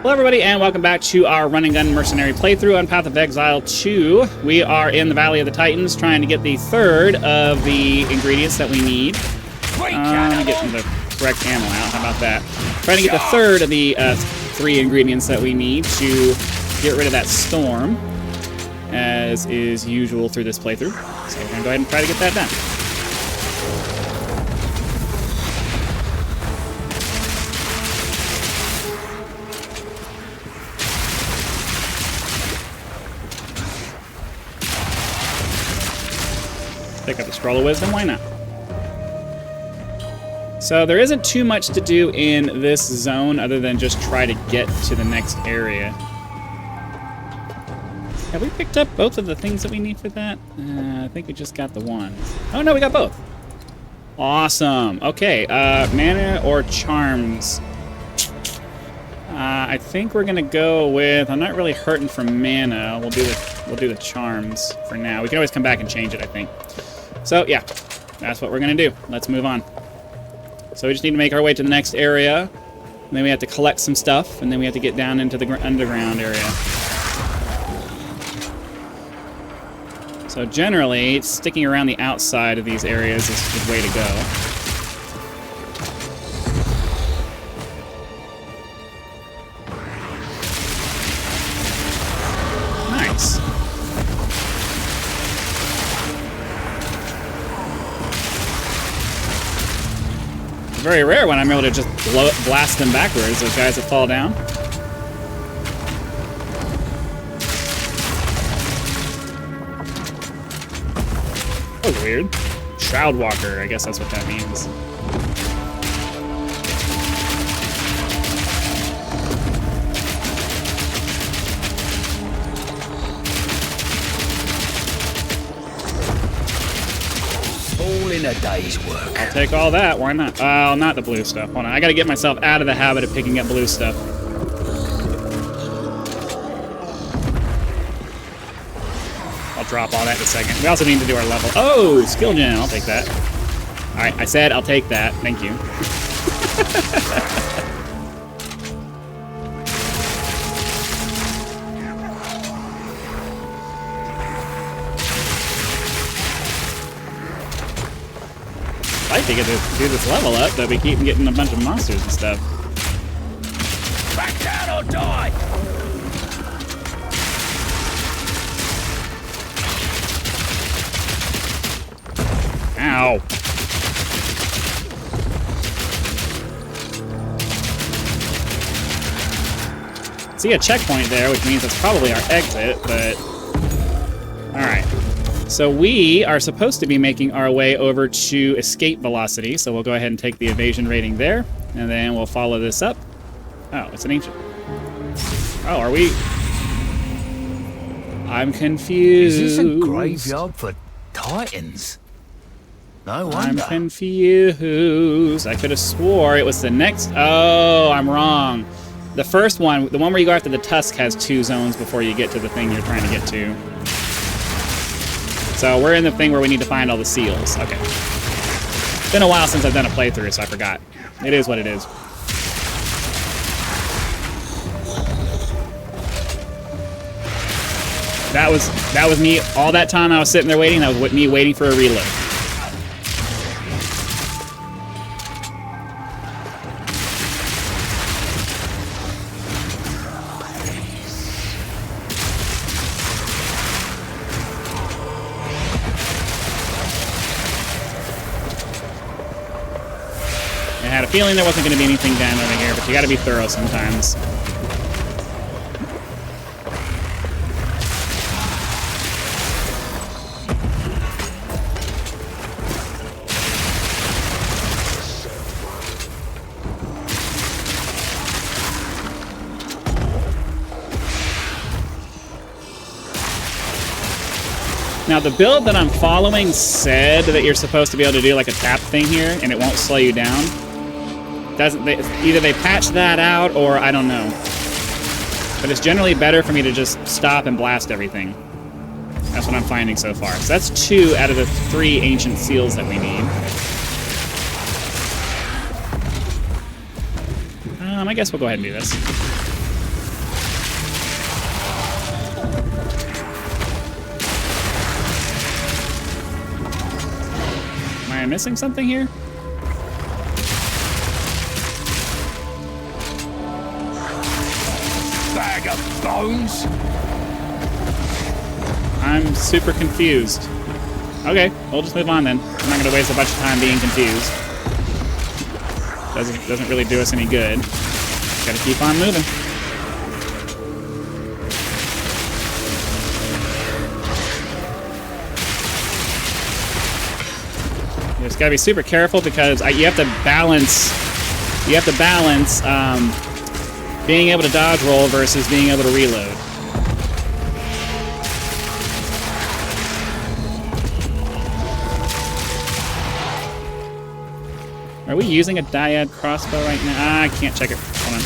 Hello everybody and welcome back to our Run and Gun Mercenary playthrough on Path of Exile 2. We are in the Valley of the Titans trying to get the third of the ingredients that we need. Let me get the correct ammo out, how about that? Trying to get the third of the 3 ingredients that we need to get rid of that storm, as is usual through this playthrough. So we're going to go ahead and try to get that done. Pick up the Scroll of Wisdom, why not? So there isn't too much to do in this zone other than just try to get to the next area. Have we picked up both of the things that we need for that? I think we just got the one. Oh no, we got both. Awesome. Okay, mana or charms? I think we're gonna go with. I'm not really hurting for mana. We'll do the charms for now. We can always come back and change it, I think. So yeah, that's what we're gonna do. Let's move on. So we just need to make our way to the next area, and then we have to collect some stuff, and then we have to get down into the underground area. So generally, sticking around the outside of these areas is the way to go. Nice. It's very rare when I'm able to just blast them backwards, those guys that fall down. That was weird. Shroud Walker, I guess that's what that means. All in a day's work. I'll take all that, why not? Oh, not the blue stuff. Hold on, I gotta get myself out of the habit of picking up blue stuff. I'll drop all that in a second. We also need to do our level. Oh, skill gem, I'll take that. Alright, I said I'll take that. Thank you. I'd like to get to do this level up, but we keep getting a bunch of monsters and stuff. Back down or die! Ow. See a checkpoint there, which means that's probably our exit, but... Alright. So we are supposed to be making our way over to escape velocity, so we'll go ahead and take the evasion rating there, and then we'll follow this up. Oh, it's an ancient. Oh, are we? I'm confused. Is this a graveyard for titans? No wonder. I'm confused. I could have swore it was the next. Oh, I'm wrong. The first one, the one where you go after the tusk, has 2 zones before you get to the thing you're trying to get to. So we're in the thing where we need to find all the seals. Okay. It's been a while since I've done a playthrough, so I forgot. It is what it is. That was me all that time I was sitting there waiting. That was me waiting for a reload. I had a feeling there wasn't going to be anything down over here, but you got to be thorough sometimes. Now the build that I'm following said that you're supposed to be able to do like a tap thing here, and it won't slow you down. Either they patched that out, or I don't know. But it's generally better for me to just stop and blast everything. That's what I'm finding so far. So that's 2 out of the 3 ancient seals that we need. I guess we'll go ahead and do this. I missing something here? Bag of bones. I'm super confused. Okay, we'll just move on then. I'm not gonna waste a bunch of time being confused. Doesn't really do us any good. Gotta keep on moving. You just gotta be super careful because you have to balance. You have to balance being able to dodge roll versus being able to reload. Are we using a dyad crossbow right now? Ah, I can't check it. Hold on.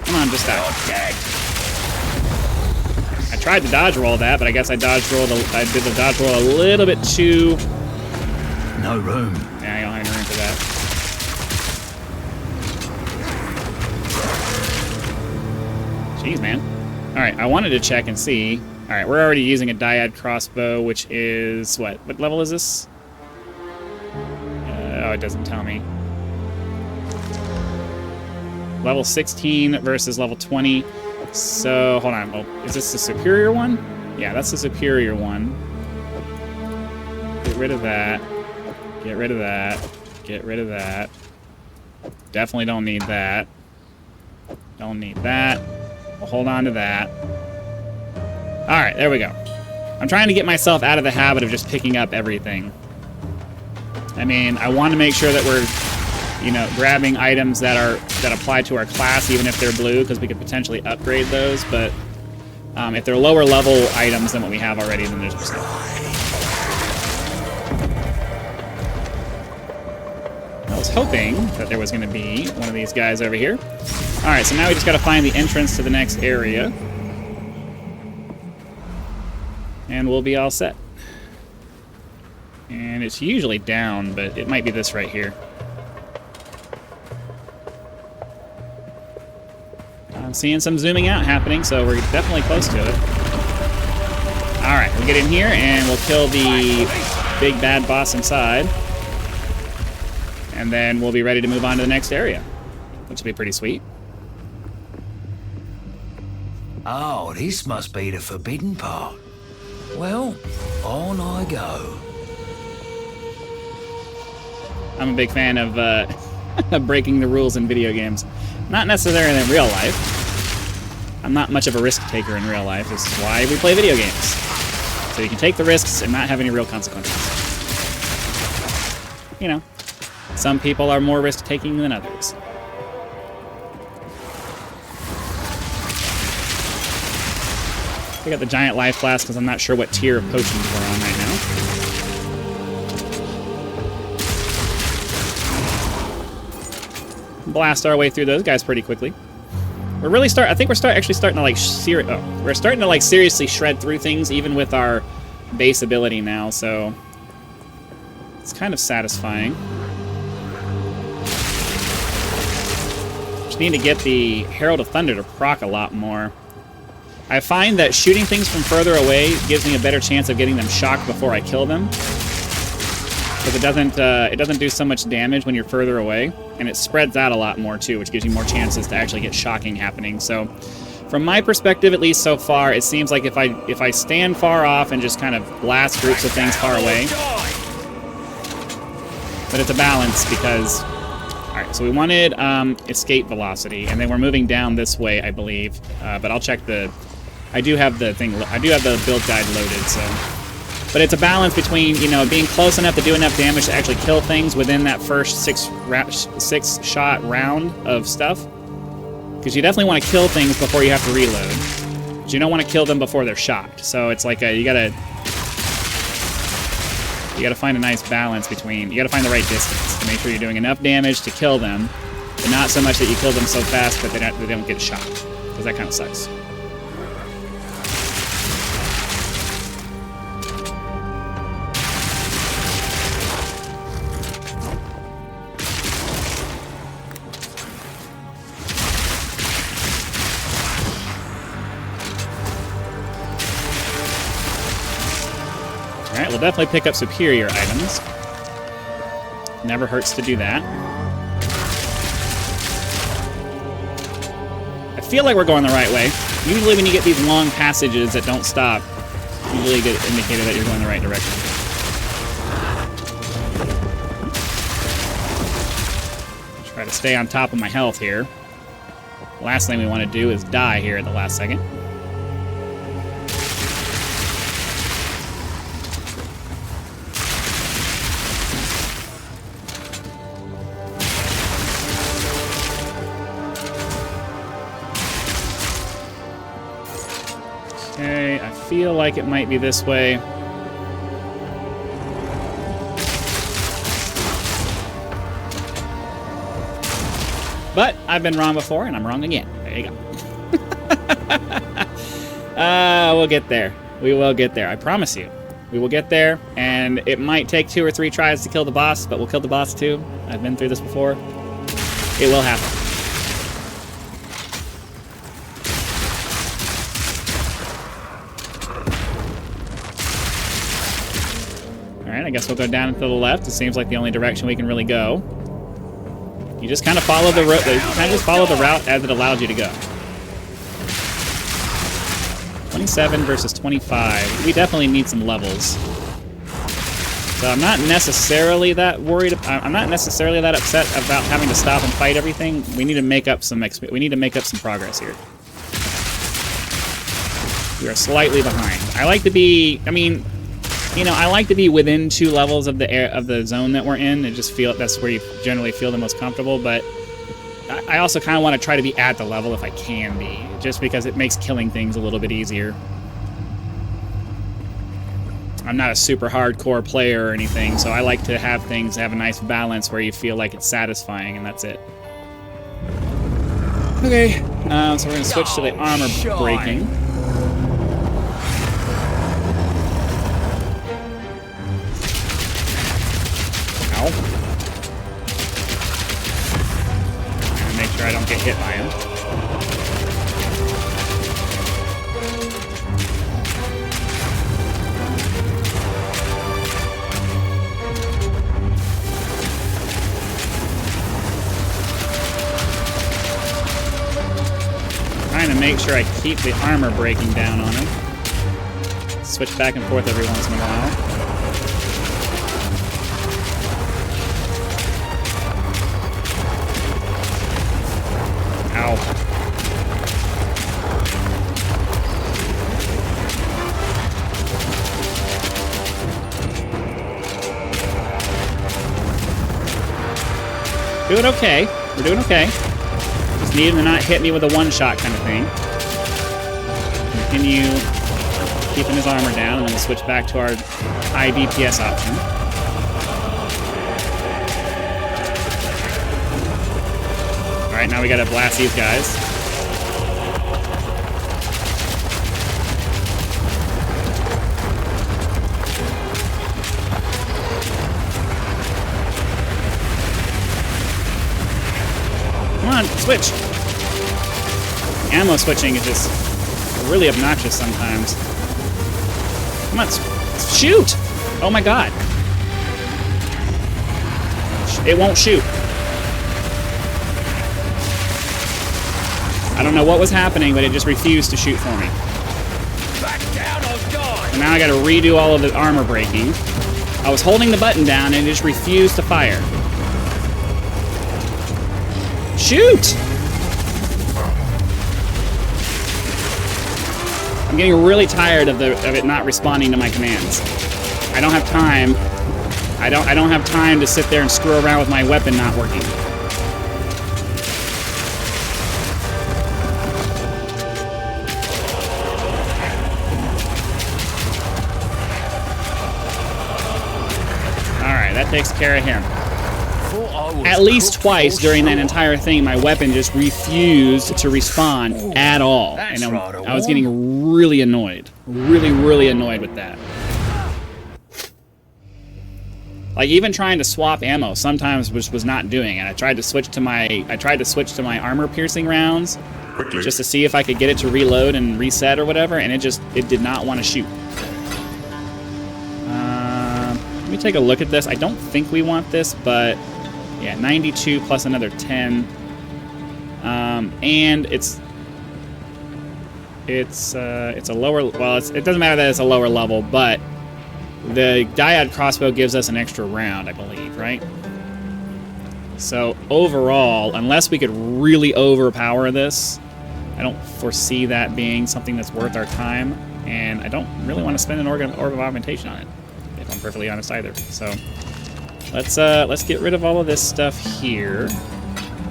Come on, just die. I tried to dodge roll that, but I guess I dodge rolled. I did the dodge roll a little bit too. No room. Yeah, I don't have any room for that. Jeez, man. Alright, I wanted to check and see. Alright, we're already using a dyad crossbow, which is... What level is this? Oh, it doesn't tell me. Level 16 versus level 20. So, hold on. Oh, is this the superior one? Yeah, that's the superior one. Get rid of that. Get rid of that. Get rid of that. Definitely don't need that. Don't need that. We'll hold on to that. Alright, there we go. I'm trying to get myself out of the habit of just picking up everything. I mean, I want to make sure that we're, you know, grabbing items that apply to our class, even if they're blue, because we could potentially upgrade those, but if they're lower level items than what we have already, then there's just no. I was hoping that there was going to be one of these guys over here. Alright, so now we just gotta find the entrance to the next area. And we'll be all set. And it's usually down, but it might be this right here. I'm seeing some zooming out happening, so we're definitely close to it. Alright, we'll get in here and we'll kill the big bad boss inside. And then we'll be ready to move on to the next area, which will be pretty sweet. Oh, this must be the forbidden part. Well, on I go. I'm a big fan of breaking the rules in video games. Not necessarily in real life. I'm not much of a risk taker in real life. This is why we play video games. So you can take the risks and not have any real consequences. You know, some people are more risk-taking than others. I got the giant life flask because I'm not sure what tier of potions we're on right now. Blast our way through those guys pretty quickly. We're really I think we're actually starting to like we're starting to like seriously shred through things even with our base ability now, so it's kind of satisfying. Just need to get the Herald of Thunder to proc a lot more. I find that shooting things from further away gives me a better chance of getting them shocked before I kill them. Because it doesn't do so much damage when you're further away, and it spreads out a lot more too, which gives you more chances to actually get shocking happening. So, from my perspective, at least so far, it seems like if I stand far off and just kind of blast groups of things far away, but it's a balance because. Alright, so we wanted escape velocity, and then we're moving down this way, I believe. But I'll check the. I do have the build guide loaded, so. But it's a balance between, you know, being close enough to do enough damage to actually kill things within that first six-shot round of stuff. Because you definitely want to kill things before you have to reload. But you don't want to kill them before they're shocked. So it's like you gotta find a nice balance between. You gotta find the right distance to make sure you're doing enough damage to kill them, but not so much that you kill them so fast that they don't get shocked. Because that kind of sucks. Alright, we'll definitely pick up superior items. Never hurts to do that. I feel like we're going the right way. Usually when you get these long passages that don't stop, usually a good indicator that you're going the right direction. Try to stay on top of my health here. Last thing we want to do is die here at the last second. Okay, I feel like it might be this way. But I've been wrong before, and I'm wrong again. There you go. We'll get there. We will get there. I promise you. We will get there, and it might take 2 or 3 tries to kill the boss, but we'll kill the boss too. I've been through this before. It will happen. Alright, I guess we'll go down to the left. It seems like the only direction we can really go. You just kind of follow the route. You kind of just follow the route as it allowed you to go. 27 versus 25. We definitely need some levels. So I'm not necessarily that worried. I'm not necessarily that upset about having to stop and fight everything. We need to make up some We need to make up some progress here. We are slightly behind. I like to be. I mean, you know, I like to be within 2 levels of the zone that we're in. I just feel that's where you generally feel the most comfortable. But I also kind of want to try to be at the level if I can be, just because it makes killing things a little bit easier. I'm not a super hardcore player or anything, so I like to have things have a nice balance where you feel like it's satisfying, and that's it. Okay, so we're going to switch to the armor breaking. Make sure I don't get hit by him. Trying to make sure I keep the armor breaking down on him. Switch back and forth every once in a while. Ow. Doing okay. We're doing okay. Just need him to not hit me with a one-shot kind of thing. Continue keeping his armor down, and then we'll switch back to our high DPS option. Alright, now we gotta blast these guys. Come on, switch! Ammo switching is just really obnoxious sometimes. Come on, shoot! Oh my god. It won't shoot. I don't know what was happening, but it just refused to shoot for me. Back down or die. And now I gotta redo all of the armor breaking. I was holding the button down and it just refused to fire. Shoot! I'm getting really tired of it not responding to my commands. I don't have time. I don't have time to sit there and screw around with my weapon not working. Alright, that takes care of him. At least twice during that entire thing, my weapon just refused to respawn at all. And I was getting really annoyed. Really annoyed with that. Like, even trying to swap ammo sometimes was not doing it. I tried to switch to my armor piercing rounds just to see if I could get it to reload and reset or whatever, and it did not want to shoot. Let me take a look at this. I don't think we want this, but yeah, 92 plus another 10. And it's a lower, well, it doesn't matter that it's a lower level, but the Dyad crossbow gives us an extra round, I believe, right? So overall, unless we could really overpower this, I don't foresee that being something that's worth our time, and I don't really want to spend an orb of augmentation on it, if I'm perfectly honest either. So let's get rid of all of this stuff here.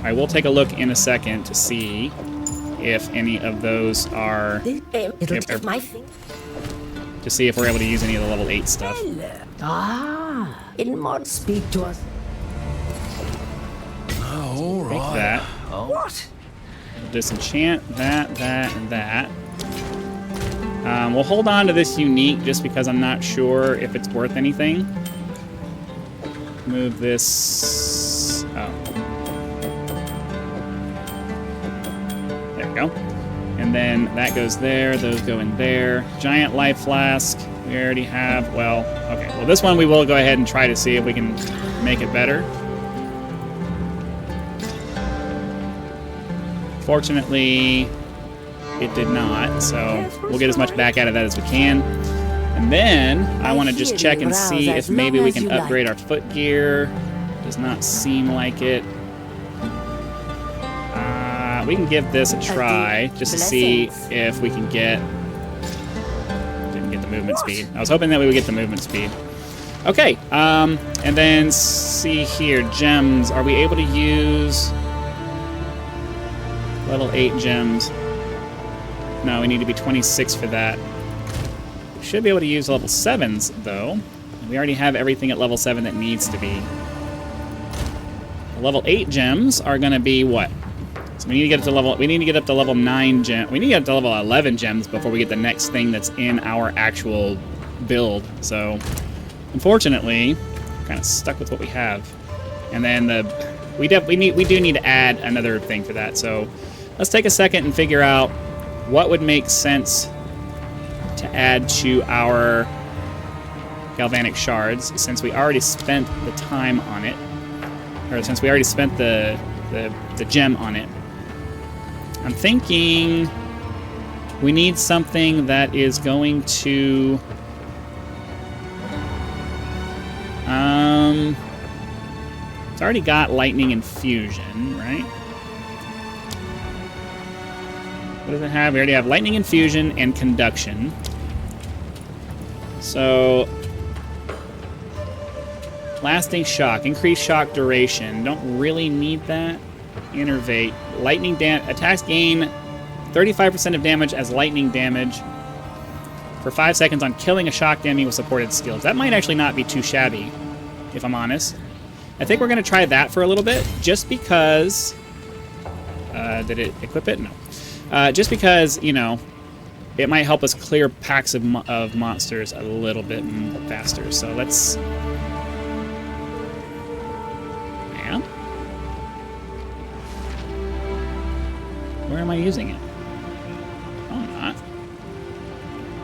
I will take a look in a second to see if any of those are... to see if we're able to use any of the level 8 stuff. It might speak to us. Oh, all Take right. that. What? Disenchant that, and that. We'll hold on to this unique just because I'm not sure if it's worth anything. Move this... Oh. There we go. And then that goes there, those go in there. Giant life flask, we already have, well, okay. Well, this one we will go ahead and try to see if we can make it better. Fortunately, it did not, so we'll get as much back out of that as we can. And then I want to just check and see if maybe we can upgrade our foot gear. Does not seem like it. We can give this a try just to see if we can get... Didn't get the movement speed. I was hoping that we would get the movement speed. Okay, and then see here, gems. Are we able to use level 8 gems? No, we need to be 26 for that. We should be able to use level 7s, though. We already have everything at level 7 that needs to be. The level 8 gems are going to be what? So we need to get up to level. We need to get up to level 9 gem. We need to get up to level 11 gems before we get the next thing that's in our actual build. So, unfortunately, we're kind of stuck with what we have. And then we do need to add another thing for that. So, let's take a second and figure out what would make sense to add to our galvanic shards, since we already spent the time on it, or since we already spent the gem on it. I'm thinking we need something that is going to... It's already got lightning infusion, right? What does it have? We already have lightning infusion and conduction. So... Lasting shock, increased shock duration. Don't really need that. Innervate. Lightning attacks gain 35% of damage as lightning damage for 5 seconds on killing a shocked enemy with supported skills. That might actually not be too shabby, if I'm honest. I think we're going to try that for a little bit, just because... did it equip it? No. Just because, you know, it might help us clear packs of monsters a little bit faster. So let's... Where am I using it? Oh, I'm not.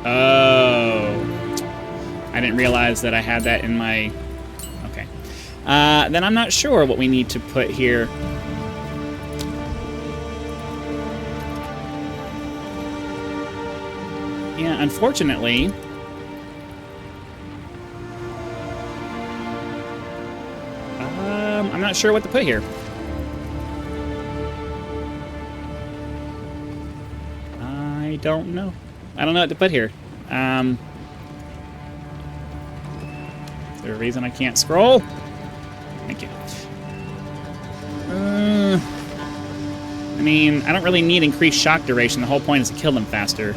Oh. I didn't realize that I had that in my... Okay. Then I'm not sure what we need to put here. Yeah, unfortunately... I'm not sure what to put here. I don't know. I don't know what to put here. Is there a reason I can't scroll? Thank you. I mean, I don't really need increased shock duration. The whole point is to kill them faster.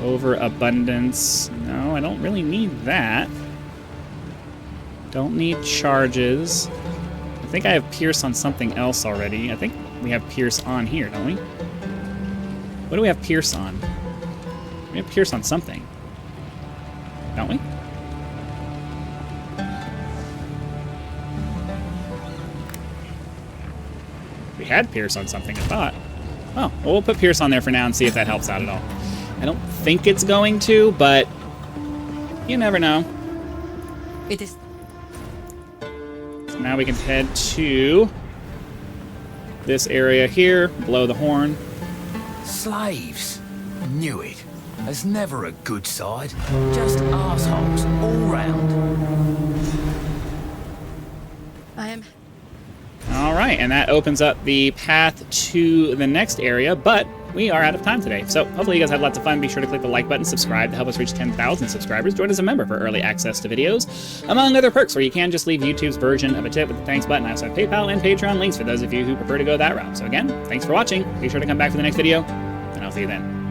Overabundance. No, I don't really need that. Don't need charges. I think I have Pierce on something else already. I think we have Pierce on here, don't we? What do we have Pierce on? We have Pierce on something. Don't we? We had Pierce on something, I thought. Oh, well, we'll put Pierce on there for now and see if that helps out at all. I don't think it's going to, but You never know. It is. So now we can head to this area here, blow the horn. Slaves. Knew it. There's never a good side. Just assholes all round. I am. All right, and that opens up the path to the next area, but we are out of time today. So hopefully you guys had lots of fun. Be sure to click the like button, subscribe to help us reach 10,000 subscribers. Join as a member for early access to videos, among other perks where you can just leave YouTube's version of a tip with the thanks button. I also have PayPal and Patreon links for those of you who prefer to go that route. So again, thanks for watching. Be sure to come back for the next video, and I'll see you then.